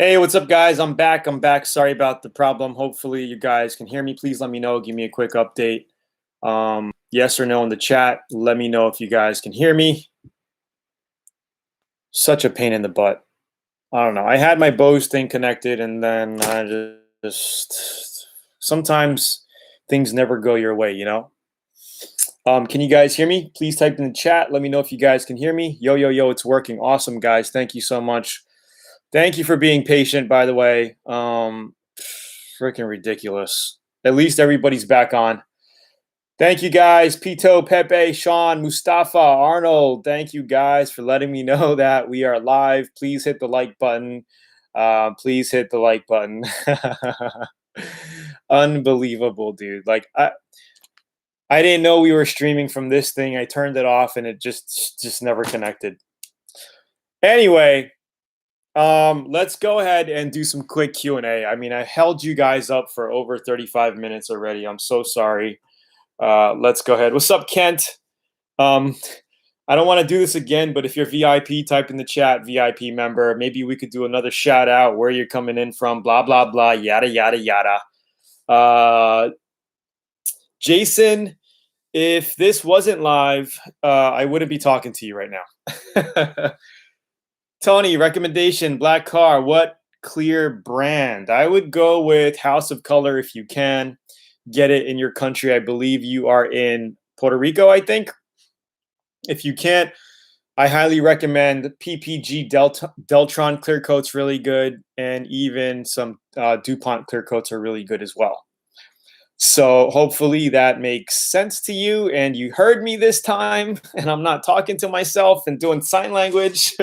Hey, what's up, guys? I'm back. Sorry about the problem. Hopefully, you guys can hear me. Please let me know. Give me a quick update. Yes or no in the chat. Let me know if you guys can hear me. Such a pain in the butt. I don't know. I had my Bose thing connected, and then I just sometimes things never go your way, you know? Can you guys hear me? Please type in the chat. Let me know if you guys can hear me. Yo, yo, yo, it's working. Awesome, guys. Thank you so much. Thank you for being patient, by the way. Freaking ridiculous. At least everybody's back on. Thank you, guys. Pito, Pepe, Sean, Mustafa, Arnold. Thank you, guys, for letting me know that we are live. Please hit the like button. Please hit the like button. Unbelievable, dude. Like, I didn't know we were streaming from this thing. I turned it off, and it just never connected. Anyway, let's go ahead and do some quick Q&A. I mean, I held you guys up for over 35 minutes already. I'm so sorry. Let's go ahead. What's up, Kent? I don't want to do this again, but if you're VIP, type in the chat, VIP member. Maybe we could do another shout out, where you're coming in from, blah, blah, blah, yada, yada, yada. Jason, if this wasn't live, I wouldn't be talking to you right now. Tony, recommendation, black car. What clear brand? I would go with House of Color if you can get it in your country. I believe you are in Puerto Rico, I think. If you can't, I highly recommend PPG Deltron Clearcoat's really good, and even some DuPont Clearcoats are really good as well. So hopefully that makes sense to you, and you heard me this time, and I'm not talking to myself and doing sign language.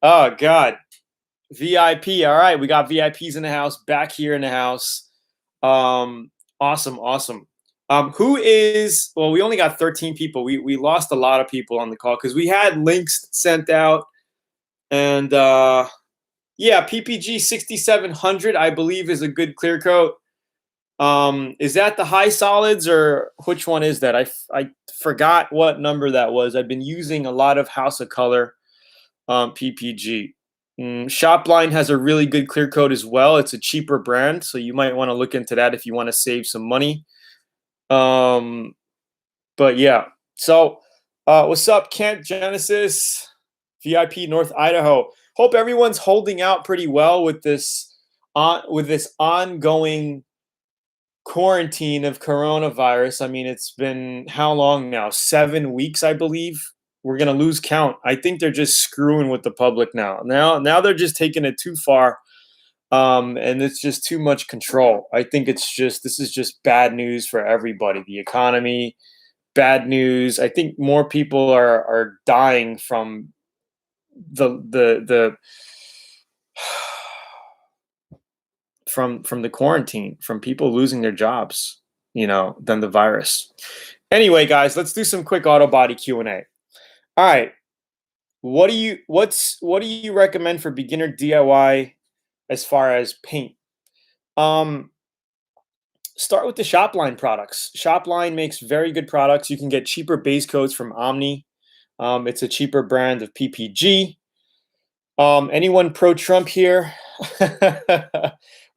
Oh, God. VIP. All right. We got VIPs in the house, back here in the house. Awesome. Awesome. Who is, well, we only got 13 people. We lost a lot of people on the call because we had links sent out. And yeah, PPG 6700, I believe, is a good clear coat. Is that the high solids, or which one is that? I forgot what number that was. I've been using a lot of House of Color. PPG. Shopline has a really good clear coat as well. It's a cheaper brand, so you might want to look into that if you want to save some money. But yeah. So what's up, Kent Genesis, VIP North Idaho? Hope everyone's holding out pretty well with this ongoing quarantine of coronavirus. I mean, it's been how long now? 7 weeks, I believe. We're gonna lose count. I think they're just screwing with the public now. Now they're just taking it too far, and it's just too much control. I think this is just bad news for everybody. The economy, bad news. I think more people are dying from the from the quarantine, from people losing their jobs, than the virus. Anyway, guys, let's do some quick auto body Q&A. All right. What do you recommend for beginner DIY as far as paint? Start with the Shopline products. Shopline makes very good products. You can get cheaper base coats from Omni. It's a cheaper brand of PPG. Anyone pro Trump here?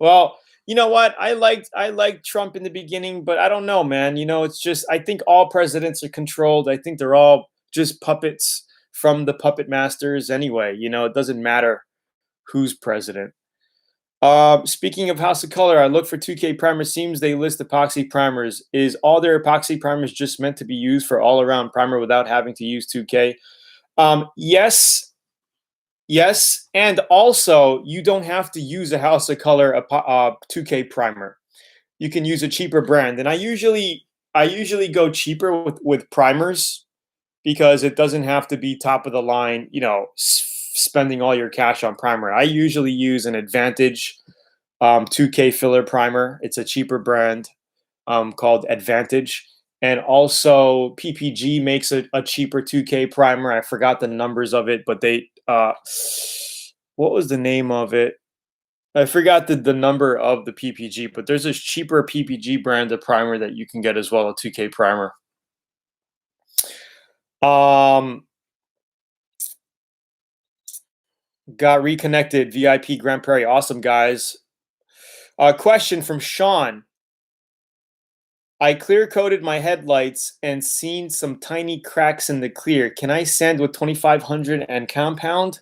Well, you know what? I liked Trump in the beginning, but I don't know, man. It's just, I think all presidents are controlled. I think they're all just puppets from the puppet masters anyway. It doesn't matter who's president. Speaking of House of Color, I look for 2K primer seams. They list epoxy primers. Is all their epoxy primers just meant to be used for all-around primer without having to use 2K? Yes, and also you don't have to use a House of Color 2K primer. You can use a cheaper brand, and I usually go cheaper with primers, because it doesn't have to be top of the line, spending all your cash on primer. I usually use an Advantage 2K filler primer. It's a cheaper brand called Advantage. And also PPG makes a cheaper 2K primer. I forgot the numbers of it, but they, what was the name of it? I forgot the number of the PPG, but there's a cheaper PPG brand of primer that you can get as well, a 2K primer. Got reconnected. VIP Grand Prairie. Awesome, guys. Question from Sean. I clear coated my headlights and seen some tiny cracks in the clear. Can I sand with 2500 and compound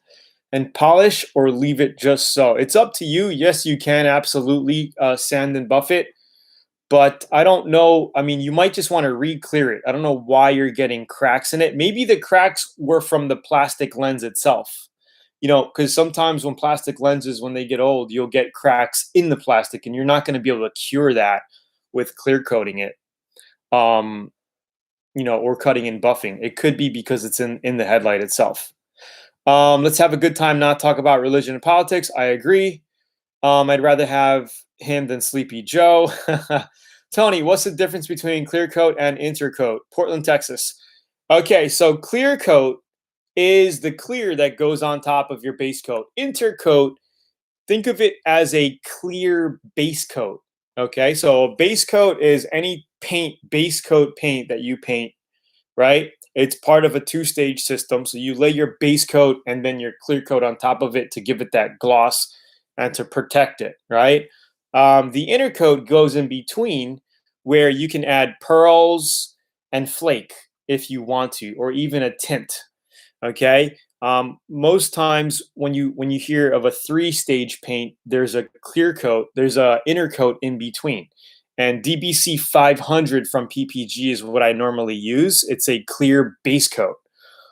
and polish, or leave it just so? It's up to you. Yes, you can absolutely sand and buff it, but I don't know. I mean, you might just want to re-clear it. I don't know why you're getting cracks in it. Maybe the cracks were from the plastic lens itself. Because sometimes when plastic lenses, when they get old, you'll get cracks in the plastic, and you're not going to be able to cure that with clear coating it. Um, or cutting and buffing. It could be because it's in the headlight itself. Let's have a good time, not talk about religion and politics. I agree. I'd rather have him than Sleepy Joe. Tony, what's the difference between clear coat and intercoat? Portland, Texas. Okay, so clear coat is the clear that goes on top of your base coat. Intercoat, think of it as a clear base coat. Okay, so a base coat is any base coat paint that you paint, right? It's part of a two-stage system. So you lay your base coat and then your clear coat on top of it to give it that gloss and to protect it, right? The inner coat goes in between, where you can add pearls and flake if you want to, or even a tint. Okay. Most times when you hear of a three-stage paint, there's a clear coat, there's a inner coat in between. And DBC 500 from PPG is what I normally use. It's a clear base coat.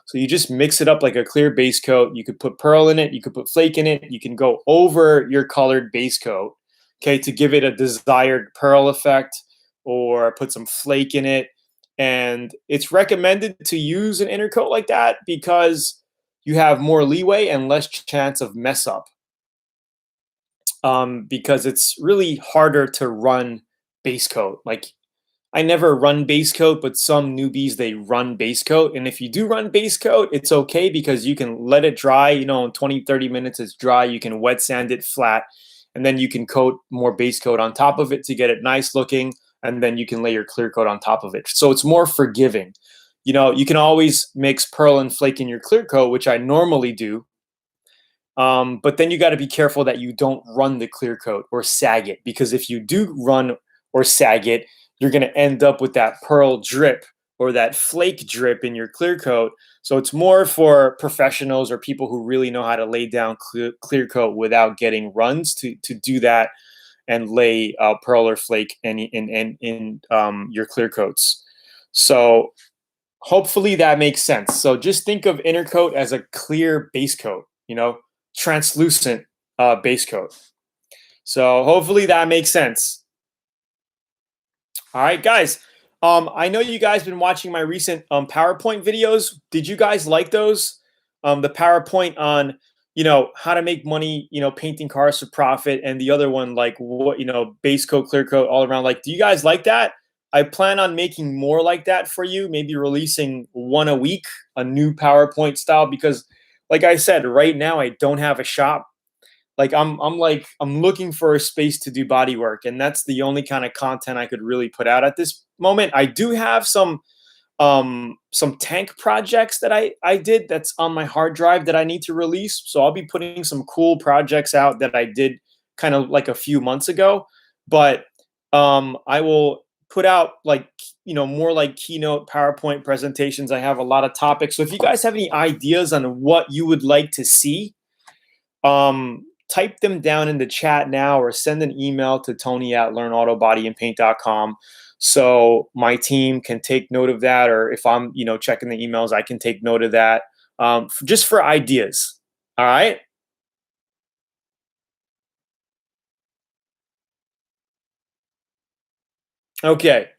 So you just mix it up like a clear base coat. You could put pearl in it, you could put flake in it, you can go over your colored base coat, okay, to give it a desired pearl effect, or put some flake in it. And it's recommended to use an inner coat like that because you have more leeway and less chance of mess up. Because it's really harder to run base coat. Like, I never run base coat, but some newbies, they run base coat. And if you do run base coat, it's okay because you can let it dry. In 20, 30 minutes, it's dry. You can wet sand it flat, and then you can coat more base coat on top of it to get it nice looking. And then you can lay your clear coat on top of it. So it's more forgiving. You can always mix pearl and flake in your clear coat, which I normally do. But then you got to be careful that you don't run the clear coat or sag it, because if you do run or sag it, you're going to end up with that pearl drip or that flake drip in your clear coat. So it's more for professionals or people who really know how to lay down clear coat without getting runs to do that and lay pearl or flake in your clear coats. So hopefully that makes sense. So just think of inner coat as a clear base coat, translucent base coat. So hopefully that makes sense. All right, guys. I know you guys been watching my recent PowerPoint videos. Did you guys like those? The PowerPoint on how to make money, painting cars for profit, and the other one like what base coat, clear coat, all around. Like, do you guys like that? I plan on making more like that for you. Maybe releasing one a week, a new PowerPoint style, because, like I said, right now I don't have a shop. Like I'm looking for a space to do body work, and that's the only kind of content I could really put out at this moment. I do have some tank projects that I did that's on my hard drive that I need to release. So I'll be putting some cool projects out that I did kind of like a few months ago. But I will put out like more like keynote PowerPoint presentations. I have a lot of topics. So if you guys have any ideas on what you would like to see, type them down in the chat now, or send an email to tony@learnautobodyandpaint.com, so my team can take note of that. Or if I'm checking the emails, I can take note of that, just for ideas. All right. Okay.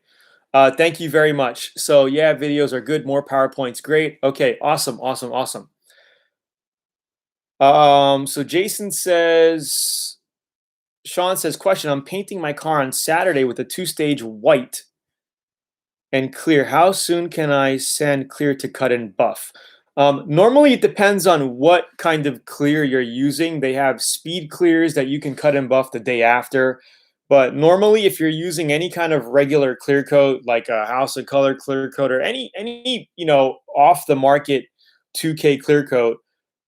Thank you very much. So yeah, videos are good. More PowerPoints, great. Okay, awesome, awesome, awesome. So Jason says, Sean says, question, I'm painting my car on Saturday with a two-stage white and clear. How soon can I sand clear to cut and buff? Normally, it depends on what kind of clear you're using. They have speed clears that you can cut and buff the day after. But normally, if you're using any kind of regular clear coat, like a House of Color clear coat, or any off the market 2K clear coat,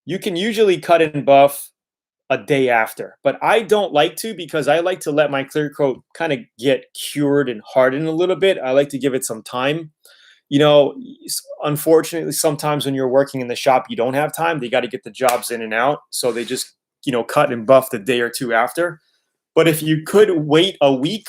you can usually cut and buff a day after. But I don't like to, because I like to let my clear coat kind of get cured and harden a little bit. I like to give it some time. You know, unfortunately, sometimes when you're working in the shop, you don't have time. They got to get the jobs in and out. So they just, cut and buff the day or two after. But if you could wait a week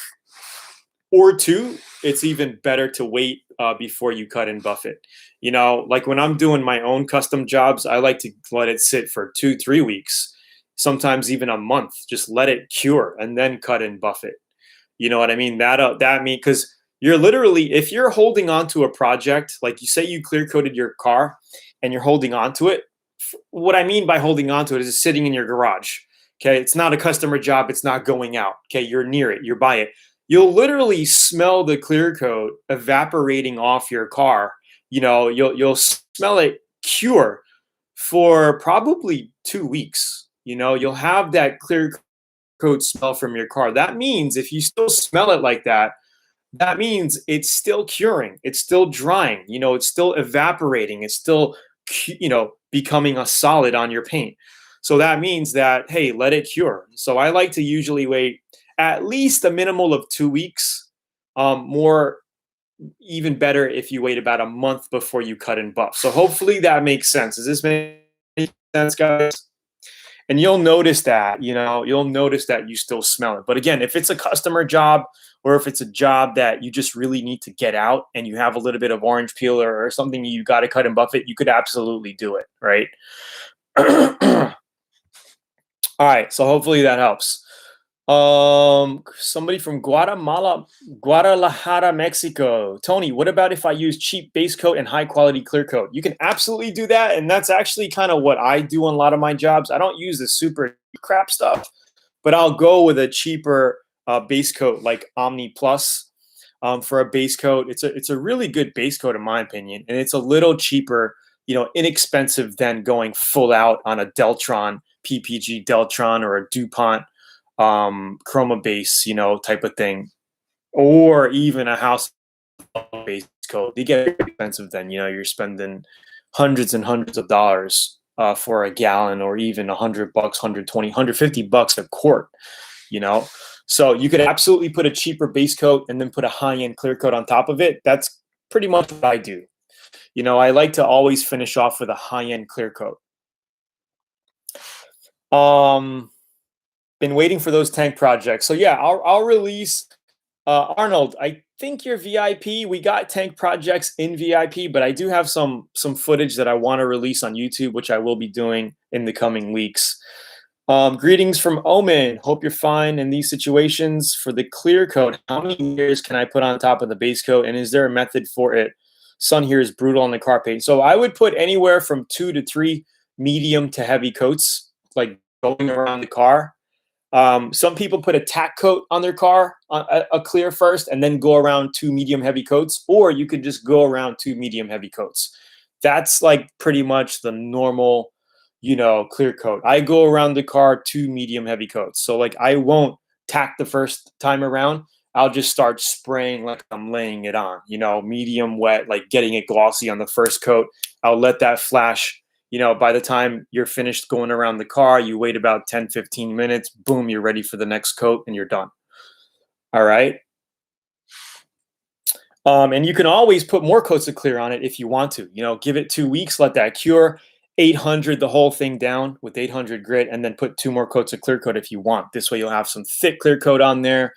or two, it's even better to wait before you cut and buff it. Like when I'm doing my own custom jobs, I like to let it sit for 2, 3 weeks, sometimes even a month. Just let it cure and then cut and buff it. You know what I mean? That means, because you're literally, if you're holding on to a project, like you say you clear coated your car and you're holding on to it. What I mean by holding on to it is it's sitting in your garage. Okay, it's not a customer job. It's not going out. Okay, you're near it. You're by it. You'll literally smell the clear coat evaporating off your car. You'll smell it cure for probably 2 weeks. You'll have that clear coat smell from your car. That means if you still smell it like that, that means it's still curing. It's still drying. It's still evaporating. It's still, becoming a solid on your paint. So that means that, hey, let it cure. So I like to usually wait at least a minimal of 2 weeks. More, even better if you wait about a month before you cut and buff. So hopefully that makes sense. Does this make sense, guys? And you'll notice that, you'll notice that you still smell it. But again, if it's a customer job, or if it's a job that you just really need to get out and you have a little bit of orange peel or something, you got to cut and buff it, you could absolutely do it, right? All right, so hopefully that helps. Somebody from Guadalajara, Mexico. Tony, what about if I use cheap base coat and high quality clear coat? You can absolutely do that, and that's actually kind of what I do on a lot of my jobs. I don't use the super crap stuff, but I'll go with a cheaper base coat like Omni Plus for a base coat. It's a really good base coat in my opinion, and it's a little cheaper, inexpensive than going full out on a Deltron PPG Deltron or a DuPont chroma base, type of thing, or even a house base coat. They get expensive then, you're spending hundreds and hundreds of dollars for a gallon, or even $100, $120, $150 a quart, So you could absolutely put a cheaper base coat and then put a high-end clear coat on top of it. That's pretty much what I do. I like to always finish off with a high-end clear coat. Been waiting for those tank projects. So yeah, I'll release Arnold. I think you're VIP. We got tank projects in VIP, but I do have some footage that I want to release on YouTube, which I will be doing in the coming weeks. Greetings from Omen. Hope you're fine in these situations. For the clear coat, how many layers can I put on top of the base coat, and is there a method for it? Sun here is brutal on the car paint. So I would put anywhere from 2 to 3 medium to heavy coats, like going around the car. Some people put a tack coat on their car, a clear first, and then go around 2 medium heavy coats, or you could just go around 2 medium heavy coats. That's like pretty much the normal, clear coat. I go around the car 2 medium heavy coats. So like I won't tack the first time around. I'll just start spraying like I'm laying it on, medium wet, like getting it glossy on the first coat. I'll let that flash. By the time you're finished going around the car, you wait about 10, 15 minutes, boom, you're ready for the next coat and you're done. All right. And you can always put more coats of clear on it if you want to, give it 2 weeks, let that cure, 800 the whole thing down with 800 grit, and then put 2 more coats of clear coat if you want. This way you'll have some thick clear coat on there,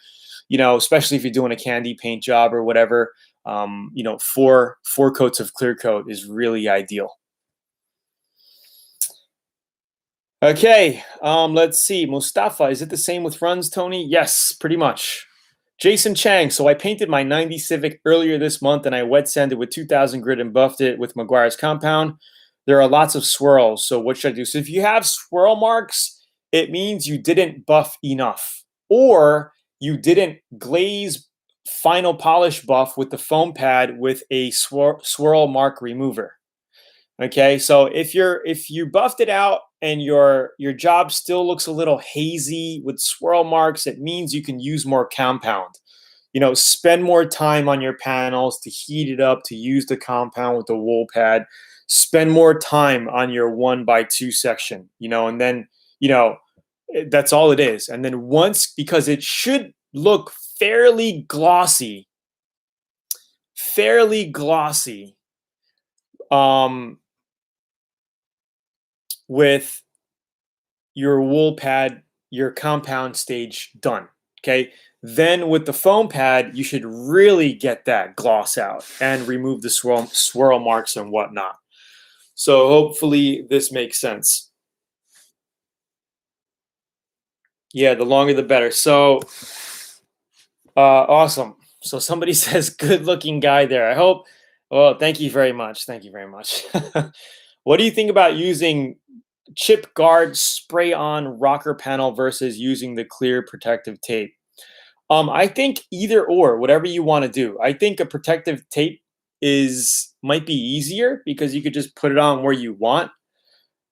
especially if you're doing a candy paint job or whatever. 4 coats of clear coat is really ideal. Okay, let's see. Mustafa, is it the same with runs, Tony? Yes, pretty much. Jason Chang, so I painted my 90 Civic earlier this month and I wet sanded with 2000 grit and buffed it with Maguire's compound. There are lots of swirls, so what should I do? So if you have swirl marks, it means you didn't buff enough, or you didn't glaze final polish buff with the foam pad with a swirl mark remover. Okay, so if you buffed it out and your job still looks a little hazy with swirl marks, it means you can use more compound. Spend more time on your panels to heat it up, to use the compound with the wool pad. spend more time on your 1x2 section, and then, that's all it is. And then once, because it should look fairly glossy, um, with your wool pad, your compound stage done. Okay. Then with the foam pad, you should really get that gloss out and remove the swirl marks and whatnot. So hopefully this makes sense. Yeah, the longer the better. So awesome. So somebody says good looking guy there. I hope. Well, thank you very much. Thank you very much. What do you think about using chip guard spray on rocker panel versus using the clear protective tape? I think either or, whatever you want to do. I think a protective tape might be easier because you could just put it on where you want,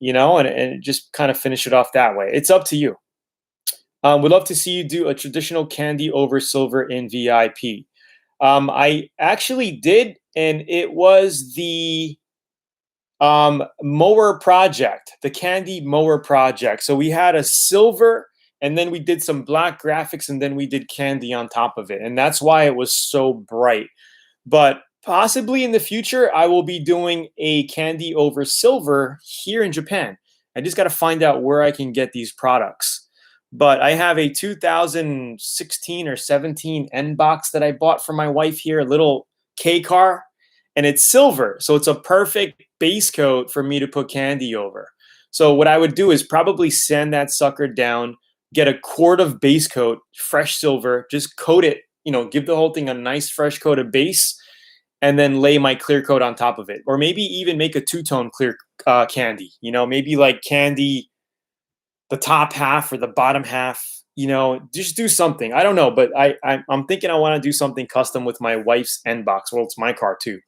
and just kind of finish it off that way. It's up to you. We'd love to see you do a traditional candy over silver in VIP. I actually did, and it was the Mower project, the candy Mower project. So we had a silver, and then we did some black graphics, and then we did candy on top of it. And that's why it was so bright. But possibly in the future, I will be doing a candy over silver here in Japan. I just got to find out where I can get these products. But I have a 2016 or 17 N box that I bought for my wife here, a little K car, and it's silver. So it's a perfect base coat for me to put candy over. So what I would do is probably sand that sucker down, get a quart of base coat, fresh silver, just coat it, give the whole thing a nice fresh coat of base, and then lay my clear coat on top of it. Or maybe even make a two-tone clear candy, maybe like candy the top half or the bottom half, just do something. I don't know, but I'm thinking I want to do something custom with my wife's N box. Well, it's my car too.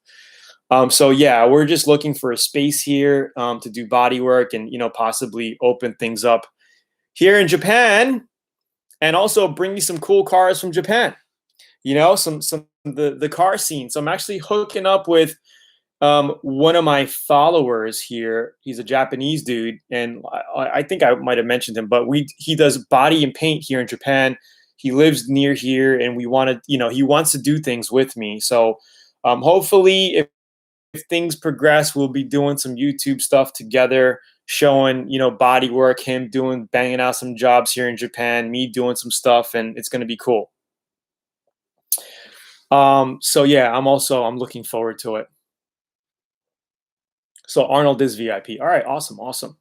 So yeah, we're just looking for a space here to do body work and, possibly open things up here in Japan, and also bring me some cool cars from Japan, some the car scene. So I'm actually hooking up with one of my followers here. He's a Japanese dude, and I think I might have mentioned him, but he does body and paint here in Japan. He lives near here, and he wants to do things with me. So hopefully, if things progress, we'll be doing some YouTube stuff together, showing body work, him banging out some jobs here in Japan, me doing some stuff, and it's going to be cool. So yeah, I'm looking forward to it. So Arnold is VIP. All right, awesome.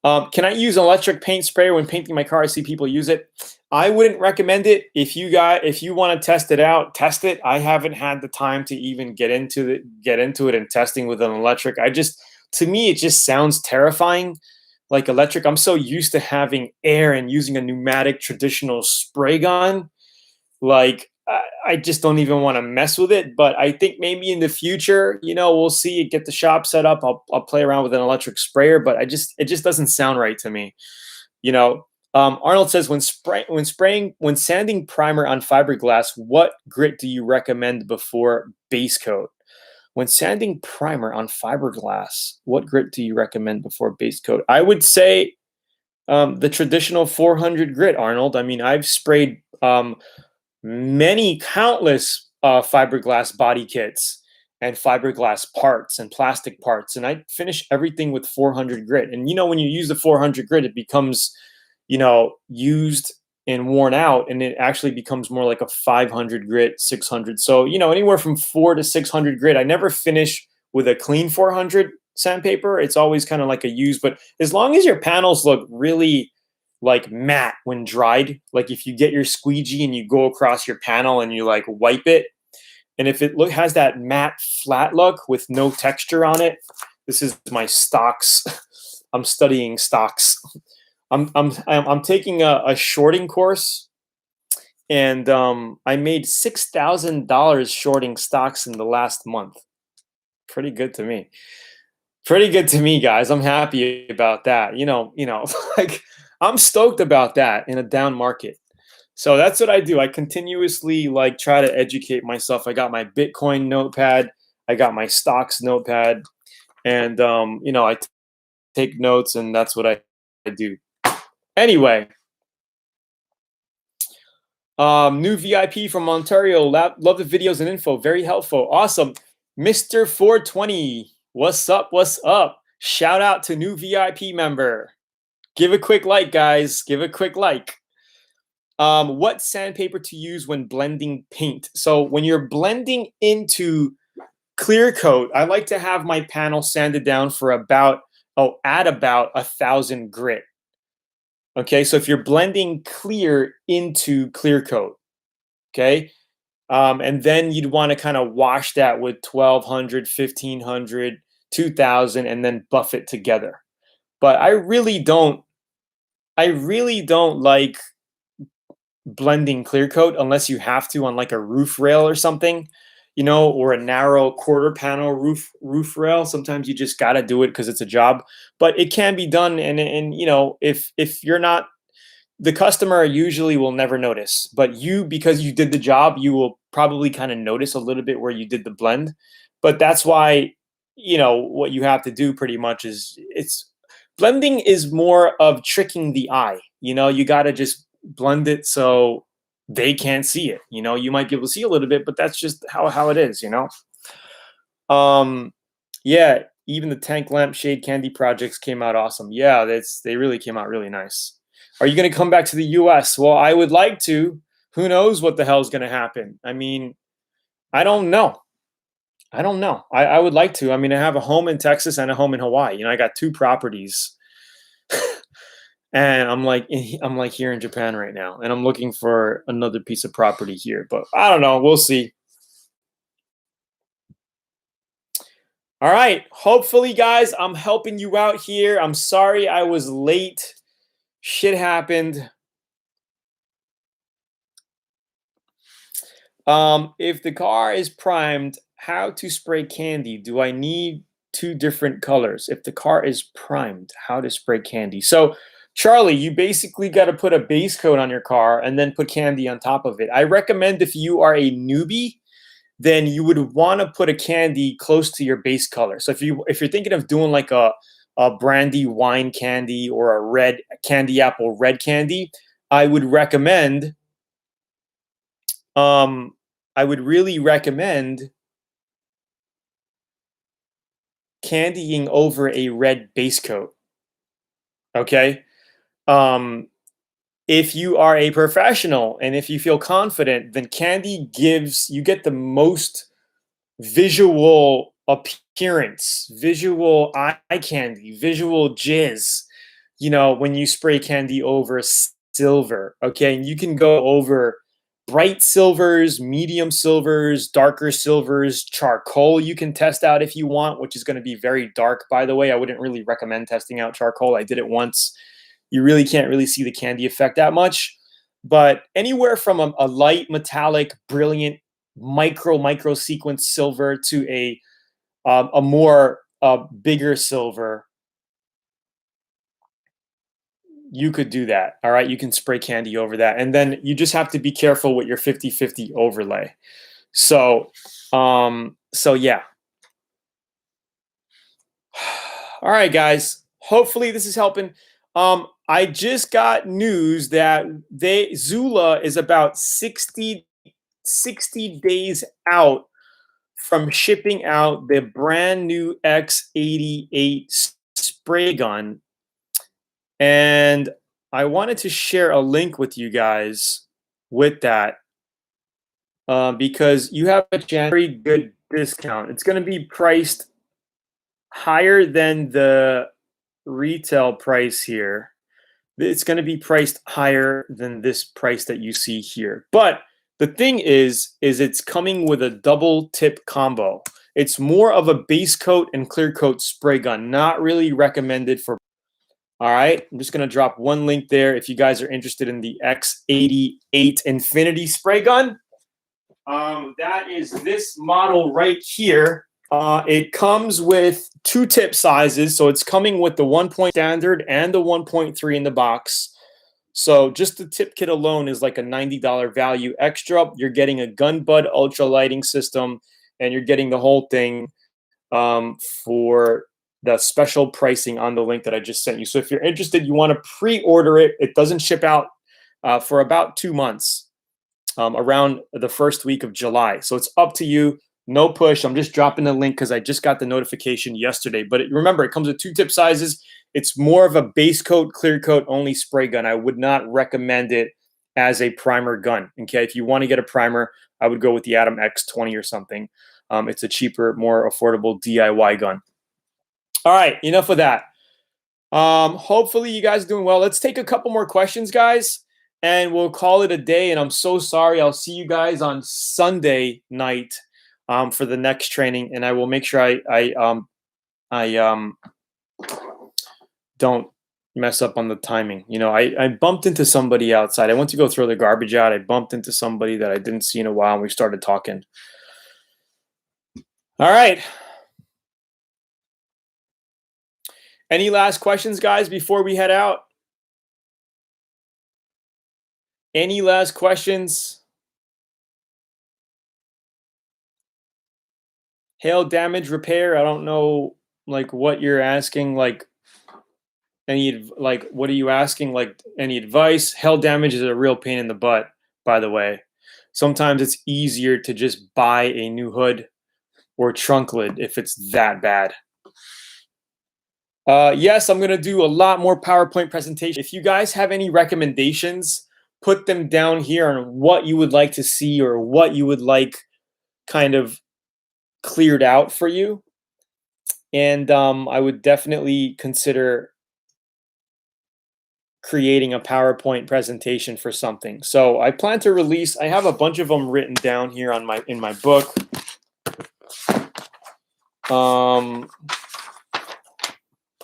Can I use an electric paint sprayer when painting my car? I see people use it. I wouldn't recommend it. If you want to test it out, test it. I haven't had the time to even get into it and testing with an electric. To me, it just sounds terrifying. Like electric, I'm so used to having air and using a pneumatic traditional spray gun. Like I just don't even want to mess with it. But I think maybe in the future, we'll see. Get the shop set up. I'll play around with an electric sprayer. But it just doesn't sound right to me. Arnold says when sanding primer on fiberglass, what grit do you recommend before base coat? When sanding primer on fiberglass, what grit do you recommend before base coat? I would say the traditional 400 grit, Arnold. I mean, I've sprayed many countless fiberglass body kits and fiberglass parts and plastic parts, and I finish everything with 400 grit. And when you use the 400 grit, it becomes used and worn out, and it actually becomes more like a 500 grit, 600. So anywhere from 400 to 600 grit. I never finish with a clean 400 sandpaper. It's always kind of like a used. But as long as your panels look really like matte when dried, like if you get your squeegee and you go across your panel and you like wipe it, and if it has that matte flat look with no texture on it, this is my stocks. I'm studying stocks. I'm taking a shorting course, and I made $6,000 shorting stocks in the last month. Pretty good to me. Pretty good to me, guys. I'm happy about that. Like I'm stoked about that in a down market. So that's what I do. I continuously like try to educate myself. I got my Bitcoin notepad. I got my stocks notepad. and you know, take notes, and that's what I do. Anyway, new VIP from Ontario. Love the videos and info. Very helpful. Awesome. Mr. 420. What's up? What's up? Shout out to new VIP member. Give a quick like, guys. Give a quick like. What sandpaper to use when blending paint? So when you're blending into Clearcoat, I like to have my panel sanded down for at about 1,000 grit. Okay, so if you're blending clear into Clearcoat, okay, and then you'd want to kind of wash that with 1,200, 1,500, 2,000, and then buff it together. But I really don't like blending Clearcoat unless you have to on like a roof rail or something, you know, or a narrow quarter panel roof rail. Sometimes you just got to do it because it's a job, but it can be done. And you know, if you're not, the customer usually will never notice, but you, because you did the job, you will probably kind of notice a little bit where you did the blend. But that's why, you know, what you have to do pretty much is, blending is more of tricking the eye. You know, you got to just blend it so they can't see it. You know, you might be able to see a little bit, but that's just how it is, you know. Yeah, even the tank lamp shade candy projects came out awesome. Yeah, they really came out really nice. Are you going to come back to the US? Well, I would like to. Who knows what the hell is going to happen? I mean, I don't know. I would like to. I mean, I have a home in Texas and a home in Hawaii. You know, I got 2 properties. And I'm like here in Japan right now, and I'm looking for another piece of property here, but I don't know. We'll see. All right. Hopefully, guys, I'm helping you out here. I'm sorry I was late. Shit happened. If the car is primed, how to spray candy? Do I need 2 different colors? If the car is primed, how to spray candy? So Charlie, you basically got to put a base coat on your car and then put candy on top of it. I recommend if you are a newbie, then you would want to put a candy close to your base color. So if you're thinking of doing like a brandy wine candy or a red candy apple red candy, I would recommend I would really recommend candying over a red base coat. Okay? If you are a professional and if you feel confident, then candy you get the most visual appearance, visual eye candy, visual jizz, you know, when you spray candy over silver. Okay, and you can go over bright silvers, medium silvers, darker silvers, charcoal you can test out if you want, which is going to be very dark, by the way. I wouldn't really recommend testing out charcoal. I did it once. You really can't really see the candy effect that much. But anywhere from a light, metallic, brilliant, micro sequence silver to a more bigger silver, you could do that. All right, you can spray candy over that, and then you just have to be careful with your 50-50 overlay. So yeah. All right, guys, hopefully this is helping. I just got news that Zoolaa is about 60 days out from shipping out the brand new X88 spray gun. And I wanted to share a link with you guys with that because you have a very good discount. It's going to be priced higher than the retail price here. It's going to be priced higher than this price that you see here. But the thing is it's coming with a double tip combo. It's more of a base coat and clear coat spray gun, not really recommended for. All right, I'm just going to drop one link there if you guys are interested in the X88 Infinity spray gun. That is this model right here. It comes with 2 tip sizes, so it's coming with the 1.0 standard and the 1.3 in the box. So just the tip kit alone is like a $90 value extra. You're getting a gun bud ultra lighting system, and you're getting the whole thing for the special pricing on the link that I just sent you. So if you're interested, you want to pre-order it. It doesn't ship out for about 2 months, around the first week of July. So it's up to you. No push. I'm just dropping the link because I just got the notification yesterday. But remember, it comes with 2 tip sizes. It's more of a base coat, clear coat only spray gun. I would not recommend it as a primer gun. Okay, if you want to get a primer, I would go with the Atom X20 or something. It's a cheaper, more affordable DIY gun. All right, enough of that. Hopefully you guys are doing well. Let's take a couple more questions, guys, and we'll call it a day. And I'm so sorry. I'll see you guys on Sunday night for the next training, and I will make sure I don't mess up on the timing. You know, I bumped into somebody outside. I went to go throw the garbage out. I bumped into somebody that I didn't see in a while, and we started talking. All right. Any last questions, guys, before we head out? Any last questions? Hail damage repair. I don't know, like, what you're asking. Like, what are you asking? Like, any advice? Hail damage is a real pain in the butt, by the way. Sometimes it's easier to just buy a new hood or trunk lid if it's that bad. Yes, I'm going to do a lot more PowerPoint presentation. If you guys have any recommendations, put them down here on what you would like to see or what you would like kind of cleared out for you. And I would definitely consider creating a PowerPoint presentation for something. So I plan to release, I have a bunch of them written down here on in my book.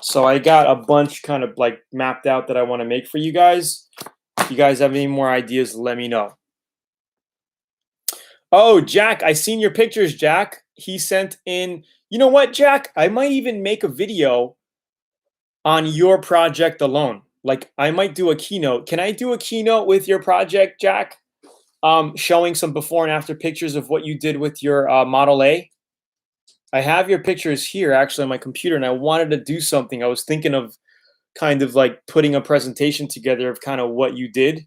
So I got a bunch kind of like mapped out that I want to make for you guys. If you guys have any more ideas, let me know. Oh, Jack, I seen your pictures, Jack. He sent in, you know what, Jack? I might even make a video on your project alone. Like, I might do a keynote. Can I do a keynote with your project, Jack? Showing some before and after pictures of what you did with your Model A. I have your pictures here actually on my computer, and I wanted to do something. I was thinking of kind of like putting a presentation together of kind of what you did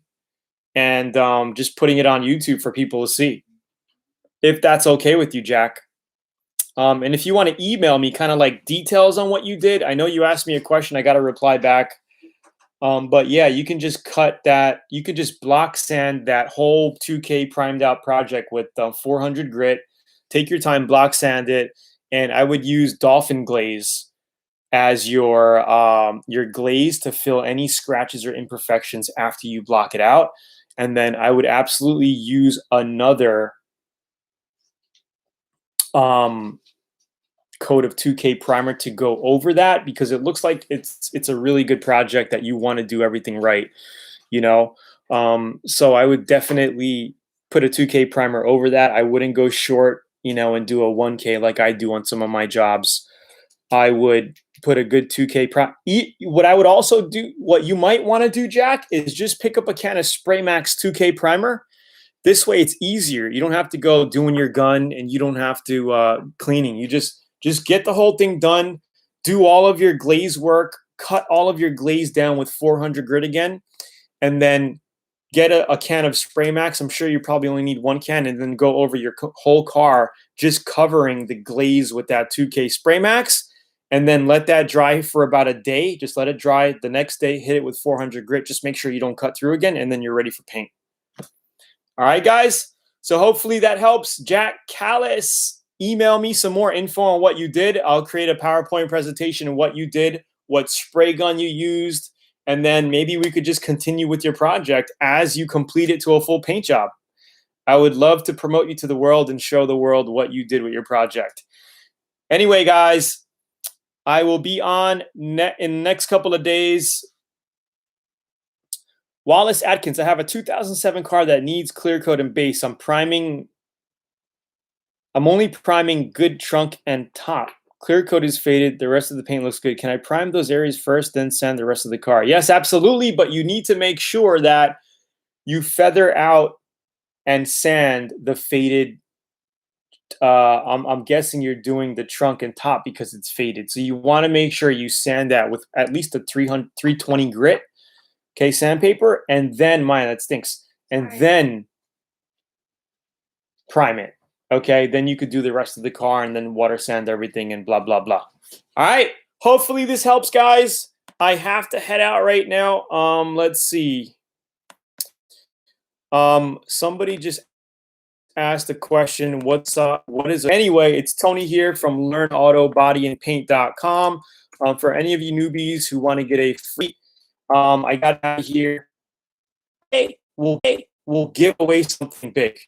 and just putting it on YouTube for people to see. If that's okay with you, Jack. And if you want to email me kind of like details on what you did, I know you asked me a question. I got to reply back. But yeah, you can just cut that. You could just block sand that whole 2K primed out project with 400 grit. Take your time, block sand it. And I would use dolphin glaze as your glaze to fill any scratches or imperfections after you block it out. And then I would absolutely use another coat of 2K primer to go over that, because it looks like it's a really good project that you want to do everything right, you know. So I would definitely put a 2K primer over that. I wouldn't go short, you know, and do a 1K like I do on some of my jobs. I would put a good 2K primer. What I would also do, what you might want to do, Jack, is just pick up a can of Spray Max 2K primer. This way it's easier. You don't have to go doing your gun, and you don't have to cleaning. You just get the whole thing done, do all of your glaze work, cut all of your glaze down with 400 grit again, and then get a can of Spray Max. I'm sure you probably only need 1 can, and then go over your whole car, just covering the glaze with that 2K Spray Max, and then let that dry for about a day. Just let it dry. The next day, hit it with 400 grit. Just make sure you don't cut through again, and then you're ready for paint. All right, guys. So hopefully that helps. Jack Callis, email me some more info on what you did. I'll create a PowerPoint presentation of what you did, what spray gun you used, and then maybe we could just continue with your project as you complete it to a full paint job. I would love to promote you to the world and show the world what you did with your project. Anyway, guys, I will be on in the next couple of days. Wallace Atkins, I have a 2007 car that needs clear coat and base. I'm only priming good trunk and top. Clear coat is faded. The rest of the paint looks good. Can I prime those areas first, then sand the rest of the car? Yes, absolutely. But you need to make sure that you feather out and sand the faded I'm guessing you're doing the trunk and top because it's faded. So you want to make sure you sand that with at least a 320 grit, okay, sandpaper, and then mine that stinks, and then prime it. Okay, then you could do the rest of the car and then water sand everything and blah blah blah. All right. Hopefully this helps, guys. I have to head out right now. Let's see. Somebody just asked a question. What is anyway? It's Tony here from LearnAutoBodyAndPaint.com. For any of you newbies who want to get a free, I got out here. Hey, we'll give away something big.